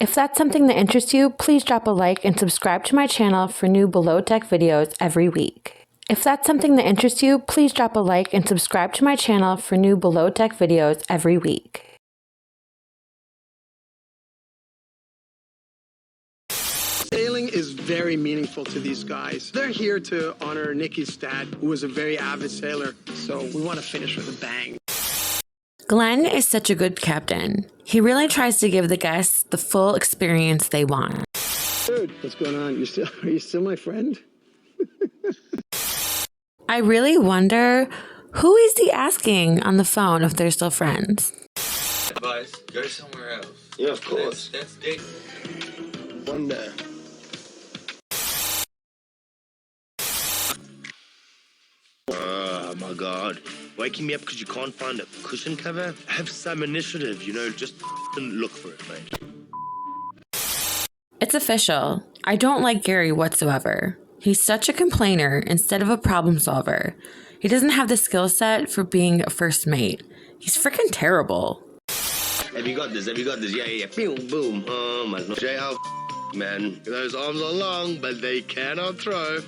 If that's something that interests you, please drop a like and subscribe to my channel for new below deck videos every week. If that's something that interests you, please drop a like and subscribe to my channel for new below deck videos every week. Sailing is very meaningful to these guys. They're here to honor Nikki's dad, who was a very avid sailor, so we want to finish with a bang. Glenn is such a good captain. He really tries to give the guests the full experience they want. Dude, what's going on? Are you still my friend? I really wonder, who is he asking on the phone if they're still friends? Advice, go somewhere else. Yeah, of course. That's Dick. Wonder. Oh my god. Waking me up because you can't find a cushion cover? Have some initiative, you know, just look for it, mate. It's official. I don't like Gary whatsoever. He's such a complainer instead of a problem solver. He doesn't have the skill set for being a first mate. He's freaking terrible. Have you got this? Have you got this? Yeah. Boom, boom. Oh my god. Jay, how man. Those arms are long, but they cannot throw.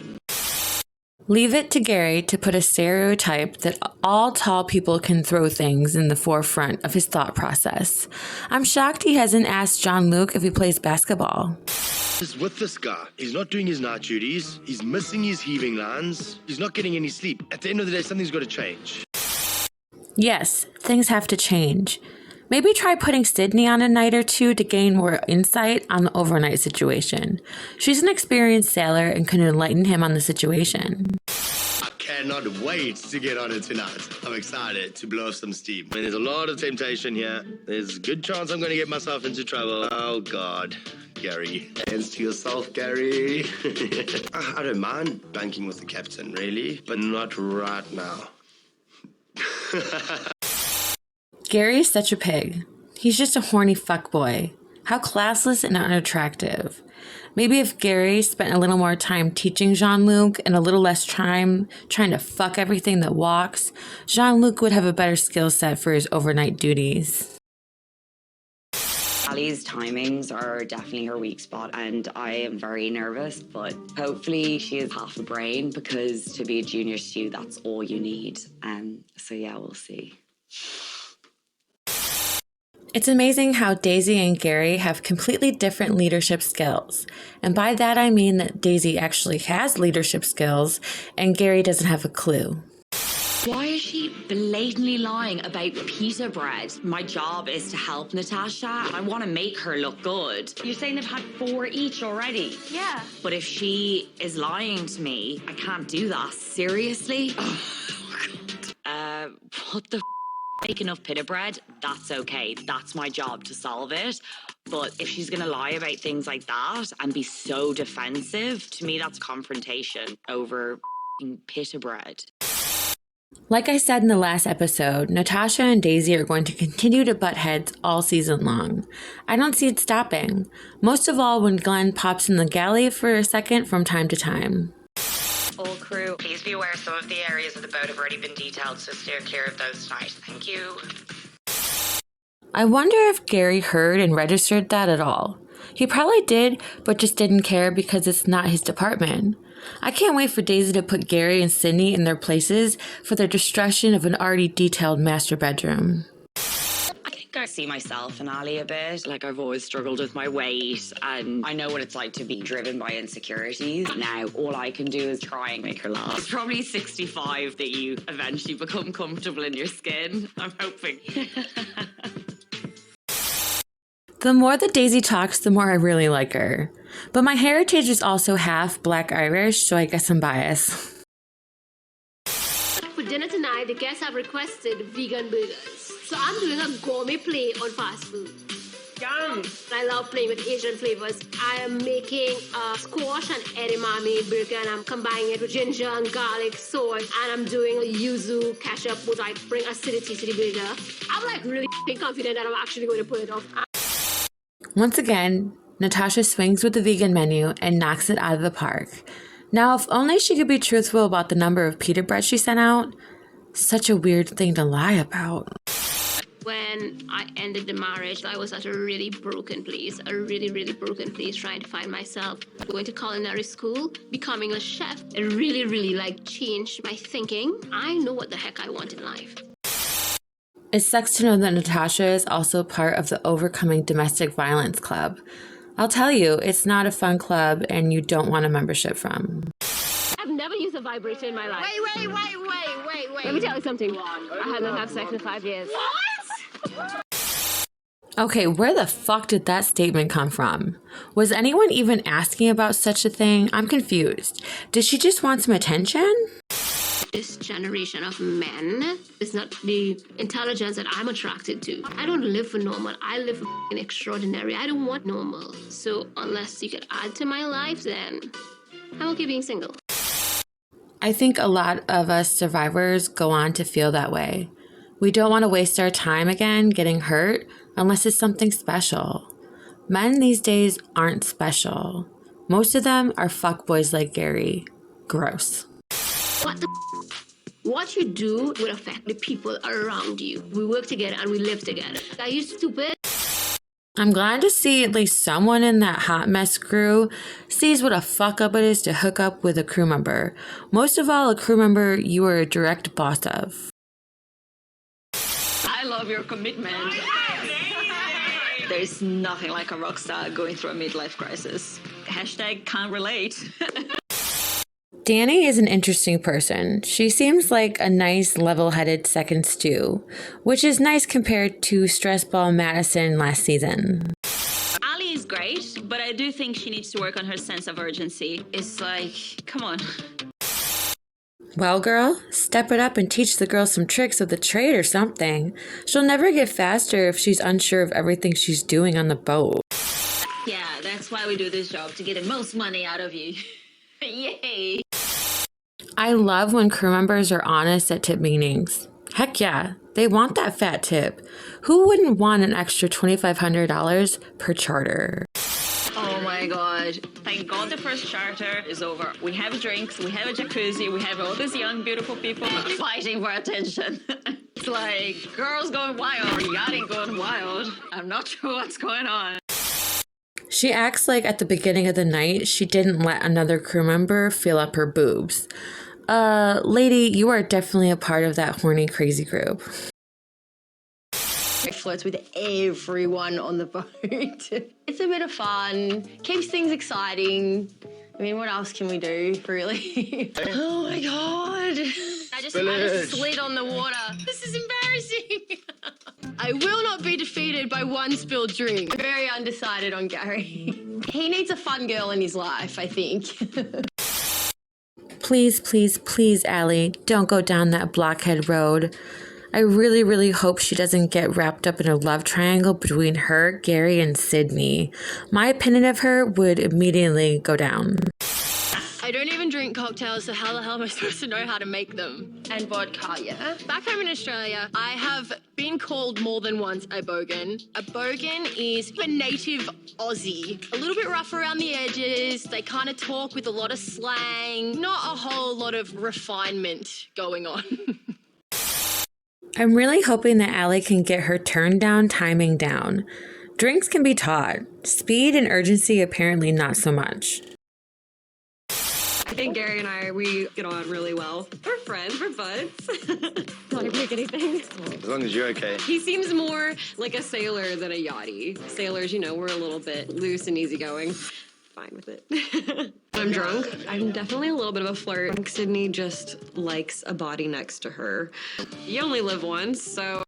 Leave it to Gary to put a stereotype that all tall people can throw things in the forefront of his thought process. I'm shocked he hasn't asked Jean-Luc if he plays basketball. With this guy, he's not doing his night duties. He's missing his heaving lines. He's not getting any sleep. At the end of the day, something's got to change. Yes, things have to change. Maybe try putting Sydney on a night or two to gain more insight on the overnight situation. She's an experienced sailor and can enlighten him on the situation. I cannot wait to get on it tonight. I'm excited to blow off some steam. I mean, there's a lot of temptation here. There's a good chance I'm going to get myself into trouble. Oh, God. Gary. Hands to yourself, Gary. I don't mind banking with the captain, really, but not right now. Gary is such a pig. He's just a horny fuckboy. How classless and unattractive. Maybe if Gary spent a little more time teaching Jean-Luc and a little less time trying to fuck everything that walks, Jean-Luc would have a better skill set for his overnight duties. Alli's timings are definitely her weak spot, and I am very nervous, but hopefully she has half a brain, because to be a junior stew, that's all you need. So yeah, we'll see. It's amazing how Daisy and Gary have completely different leadership skills. And by that I mean that Daisy actually has leadership skills and Gary doesn't have a clue. Why is she blatantly lying about pita bread? My job is to help Natasha. I want to make her look good. You're saying they've had 4 each already? Yeah. But if she is lying to me, I can't do that. Seriously? What the make enough pita bread? That's okay. That's my job to solve it. But if she's going to lie about things like that and be so defensive, to me that's confrontation over pita bread. Like I said in the last episode, Natasha and Daisy are going to continue to butt heads all season long. I don't see it stopping. Most of all when Glenn pops in the galley for a second from time to time. All crew, please be aware some of the areas of the boat have already been detailed, so steer clear of those tonight. Thank you. I wonder if Gary heard and registered that at all. He probably did, but just didn't care because it's not his department. I can't wait for Daisy to put Gary and Sydney in their places for their destruction of an already detailed master bedroom. I think I see myself in Alli a bit. Like, I've always struggled with my weight, and I know what it's like to be driven by insecurities. Now, all I can do is try and make her laugh. It's probably 65 that you eventually become comfortable in your skin. I'm hoping. The more that Daisy talks, the more I really like her. But my heritage is also half Black Irish, so I guess I'm biased. For dinner tonight, the guests have requested vegan burgers. So I'm doing a gourmet play on fast food. Yum! I love playing with Asian flavors. I am making a squash and edamame burger, and I'm combining it with ginger and garlic sauce, and I'm doing a yuzu ketchup, which like bring acidity to the burger. I'm like really confident that I'm actually going to pull it off. Once again, Natasha swings with the vegan menu and knocks it out of the park. Now, if only she could be truthful about the number of pita bread she sent out. Such a weird thing to lie about. When I ended the marriage, I was at a really broken place, really broken place, trying to find myself. Going to culinary school, becoming a chef, it really like changed my thinking. I know what the heck I want in life. It sucks to know that Natasha is also part of the Overcoming Domestic Violence Club. I'll tell you, it's not a fun club and you don't want a membership from. I've never used a vibrator in my life. Wait. Let me tell you something. I haven't had sex in 5 years. What? Okay, where the fuck did that statement come from? Was anyone even asking about such a thing? I'm confused. Did she just want some attention? This generation of men is not the intelligence that I'm attracted to. I don't live for normal. I live for extraordinary. I don't want normal. So unless you could add to my life, then I'm okay being single. I think a lot of us survivors go on to feel that way. We don't want to waste our time again getting hurt unless it's something special. Men these days aren't special. Most of them are fuckboys like Gary. Gross. What you do will affect the people around you. We work together and we live together. Are you stupid? I'm glad to see at least someone in that hot mess crew sees what a fuck up it is to hook up with a crew member. Most of all, a crew member you are a direct boss of. I love your commitment. There's nothing like a rock star going through a midlife crisis. Hashtag can't relate. DANI is an interesting person. She seems like a nice, level-headed second stew, which is nice compared to stressball Madison last season. Alli is great, but I do think she needs to work on her sense of urgency. It's like, come on. Well, girl, step it up and teach the girl some tricks of the trade or something. She'll never get faster if she's unsure of everything she's doing on the boat. Yeah, that's why we do this job, to get the most money out of you. Yay! I love when crew members are honest at tip meetings. Heck yeah, they want that fat tip. Who wouldn't want an extra $2,500 per charter? Oh my god. Thank God the first charter is over. We have drinks, we have a jacuzzi, we have all these young, beautiful people fighting for attention. It's like girls going wild, yachting going wild. I'm not sure what's going on. She acts like at the beginning of the night, she didn't let another crew member fill up her boobs. Lady, you are definitely a part of that horny, crazy group. It flirts with everyone on the boat. It's a bit of fun, keeps things exciting. I mean, what else can we do, really? Oh my God. I just slid on the water. This is embarrassing. I will not be defeated by one spilled drink. I'm very undecided on Gary. He needs a fun girl in his life, I think. Please, please, please, Alli, don't go down that blockhead road. I really, really hope she doesn't get wrapped up in a love triangle between her, Gary, and Sydney. My opinion of her would immediately go down. I don't even drink cocktails, so how the hell am I supposed to know how to make them? And vodka, yeah? Back home in Australia, I have been called more than once a bogan. A bogan is a native Aussie. A little bit rough around the edges. They kind of talk with a lot of slang. Not a whole lot of refinement going on. I'm really hoping that Alli can get her turn down timing down. Drinks can be taught. Speed and urgency apparently not so much. I think Gary and we get on really well. We're friends, we're buds. Not gonna make anything. As long as you're okay. He seems more like a sailor than a yachty. Sailors, we're a little bit loose and easygoing. Fine with it. I'm drunk. I'm definitely a little bit of a flirt. Sydney just likes a body next to her. You only live once, so...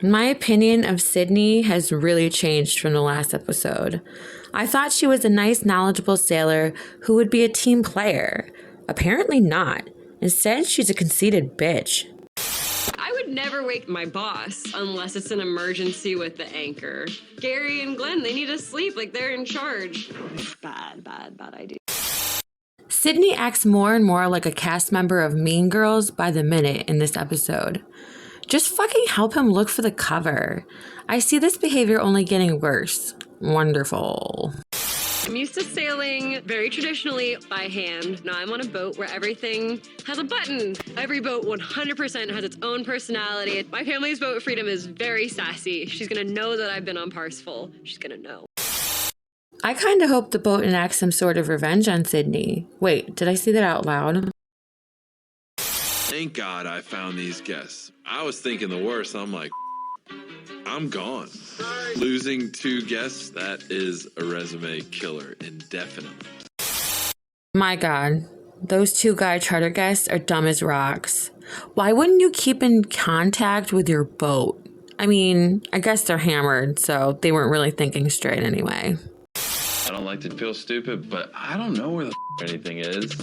My opinion of Sydney has really changed from the last episode. I thought she was a nice, knowledgeable sailor who would be a team player. Apparently not. Instead, she's a conceited bitch. I would never wake my boss unless it's an emergency with the anchor. Gary and Glenn, they need to sleep like they're in charge. Bad idea. Sydney acts more and more like a cast member of Mean Girls by the minute in this episode. Just fucking help him look for the cover. I see this behavior only getting worse. Wonderful. I'm used to sailing very traditionally by hand. Now I'm on a boat where everything has a button. Every boat 100% has its own personality. My family's boat, Freedom, is very sassy. She's gonna know that I've been on Parsifal. She's gonna know. I kind of hope the boat enacts some sort of revenge on Sydney. Wait, did I say that out loud? Thank God I found these guests. I was thinking the worst. I'm like, I'm gone. Losing 2 guests, that is a resume killer, indefinitely. My God, those 2 guy charter guests are dumb as rocks. Why wouldn't you keep in contact with your boat? I mean, I guess they're hammered, so they weren't really thinking straight anyway. I don't like to feel stupid, but I don't know where the anything is.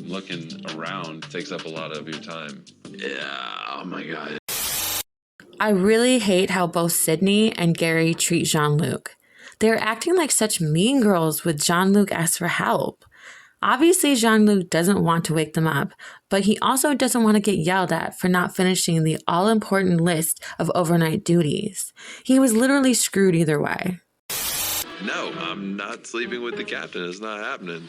Looking around takes up a lot of your time. Yeah, oh my God. I really hate how both Sydney and Gary treat Jean-Luc. They're acting like such mean girls with Jean-Luc asks for help. Obviously, Jean-Luc doesn't want to wake them up, but he also doesn't want to get yelled at for not finishing the all-important list of overnight duties. He was literally screwed either way. No, I'm not sleeping with the captain. It's not happening.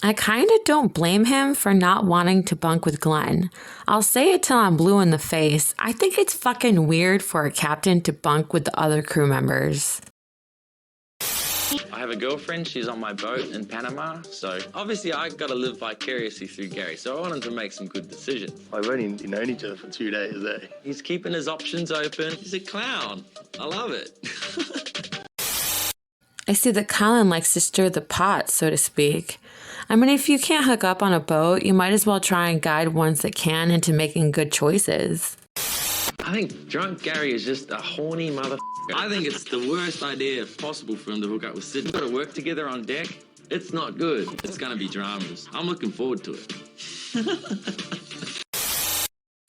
I kind of don't blame him for not wanting to bunk with Glenn. I'll say it till I'm blue in the face. I think it's fucking weird for a captain to bunk with the other crew members. I have a girlfriend. She's on my boat in Panama. So obviously I got to live vicariously through Gary. So I want him to make some good decisions. I've only known each other for 2 days, eh? He's keeping his options open. He's a clown. I love it. I see that Colin likes to stir the pot, so to speak. I mean, if you can't hook up on a boat, you might as well try and guide ones that can into making good choices. I think drunk Gary is just a horny motherfucker. I think it's the worst idea possible for him to hook up with Sid. We've got to work together on deck. It's not good. It's going to be dramas. I'm looking forward to it.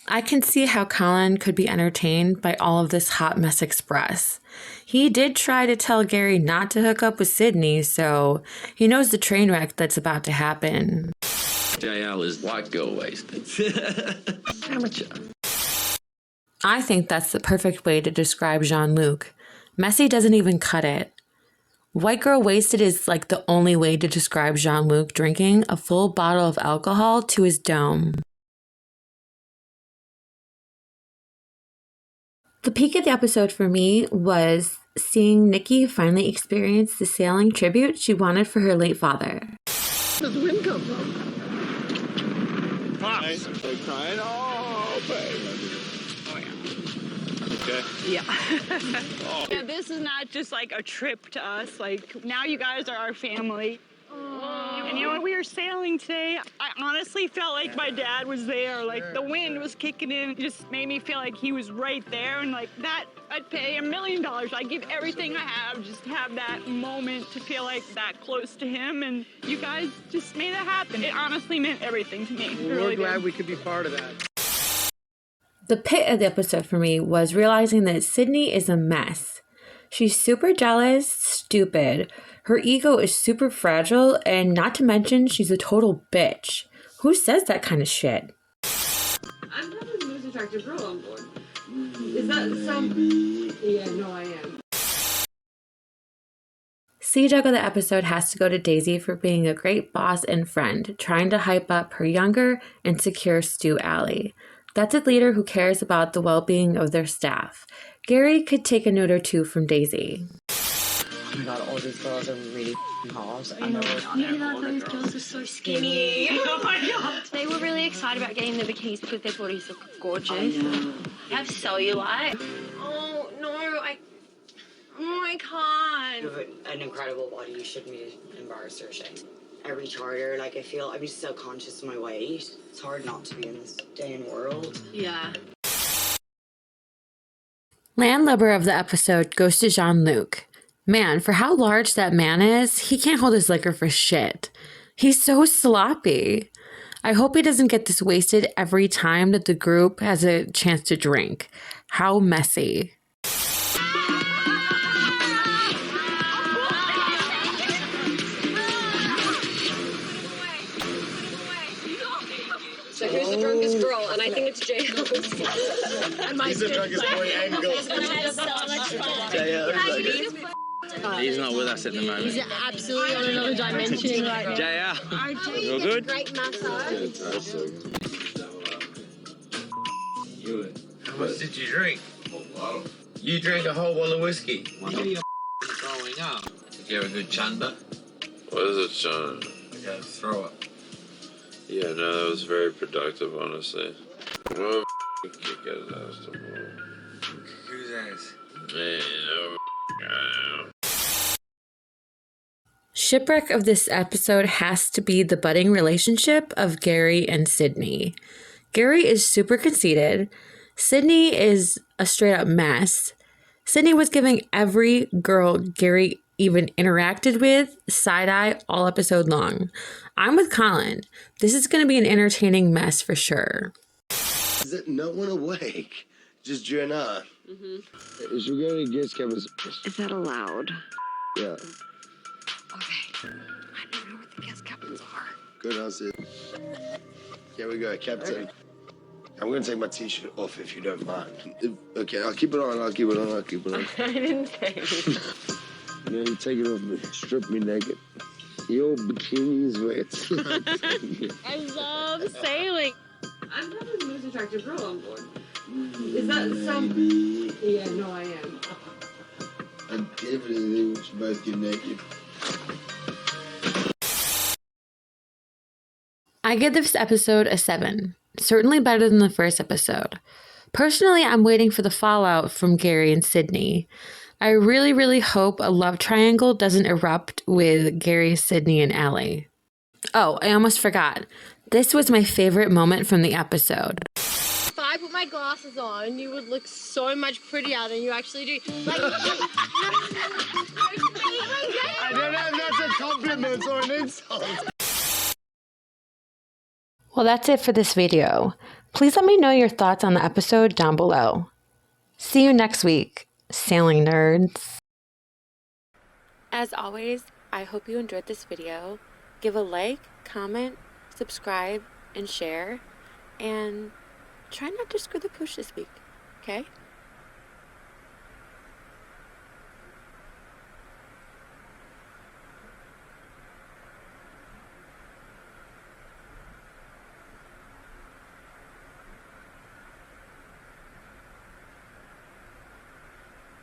I can see how Colin could be entertained by all of this hot mess express. He did try to tell Gary not to hook up with Sydney, so he knows the train wreck that's about to happen. JL is white girl wasted. Amateur. I think that's the perfect way to describe Jean-Luc. Messy doesn't even cut it. White girl wasted is like the only way to describe Jean-Luc drinking a full bottle of alcohol to his dome. The peak of the episode for me was seeing Nikki finally experience the sailing tribute she wanted for her late father. Where does the wind come from? Pops. They're crying. Oh, baby. Okay. Yeah. Yeah, this is not just like a trip to us. Like, now you guys are our family. And you know, when we were sailing today, I honestly felt like my dad was there. Like, the wind was kicking in. It just made me feel like he was right there. And like that, I'd pay $1 million. I'd give everything I have just to have that moment to feel like that close to him. And you guys just made that happen. It honestly meant everything to me. We're glad we could be part of that. The pit of the episode for me was realizing that Sydney is a mess. She's super jealous, stupid. Her ego is super fragile, and not to mention, she's a total bitch. Who says that kind of shit? I'm probably the most attractive girl on board. Is that some... Yeah, no, I am. Sea Dog of the episode has to go to Daisy for being a great boss and friend, trying to hype up her younger, insecure Stu Alli. That's a leader who cares about the well-being of their staff. Gary could take a note or two from Daisy. Oh my god, all these girls are really hot. I know. Those girls are so skinny. Oh my god. They were really excited about getting the bikinis because their bodies look gorgeous. I have cellulite. Oh, no, I can't. You have an incredible body. You shouldn't be embarrassed or ashamed. Every charter, like, I'm just so conscious of my weight. It's hard not to be in this day and world. Yeah. Landlubber of the episode goes to Jean-Luc. Man, for how large that man is, he can't hold his liquor for shit. He's so sloppy. I hope he doesn't get this wasted every time that the group has a chance to drink. How messy. So who's the drunkest girl? and I think it's JL's. He's the drunkest boy angle. He's not with us at the moment. He's absolutely on another dimension right now. JR, you're good? Great massage. How much did you drink? You drank a whole bottle of whiskey. What are you throwing up? Did you have a good chunder? What is it, Sean? Yeah, throw up. Yeah, no, that was very productive, honestly. Well, kick his ass tomorrow. Whose ass? Man, oh, Shipwreck of this episode has to be the budding relationship of Gary and Sydney. Gary is super conceited. Sydney is a straight up mess. Sydney was giving every girl Gary even interacted with side eye all episode long. I'm with Colin. This is going to be an entertaining mess for sure. Is it no one awake? Just you and I. Is you going to guest cabins? Is that allowed? Yeah. Okay. I don't know what the guest cabins are. Good answer. Here we go, Captain. I'm going to take my t-shirt off if you don't mind. Okay, I'll keep it on, I'll keep it on. I didn't say. Then you take it off me, strip me naked. Your bikini's wet. I love sailing. I'm probably the most attractive girl on board. Is that some... Yeah, no, I am. I definitely think we should both get naked. I give this episode a 7. Certainly better than the first episode. Personally, I'm waiting for the fallout from Gary and Sydney. I really, really hope a love triangle doesn't erupt with Gary, Sydney, and Alli. Oh, I almost forgot. This was my favorite moment from the episode. If I put my glasses on, you would look so much prettier than you actually do. Like, I don't know if that's a compliment or an insult. Well, that's it for this video. Please let me know your thoughts on the episode down below. See you next week, sailing nerds. As always, I hope you enjoyed this video. Give a like, comment, subscribe, and share. And try not to screw the pooch this week, okay?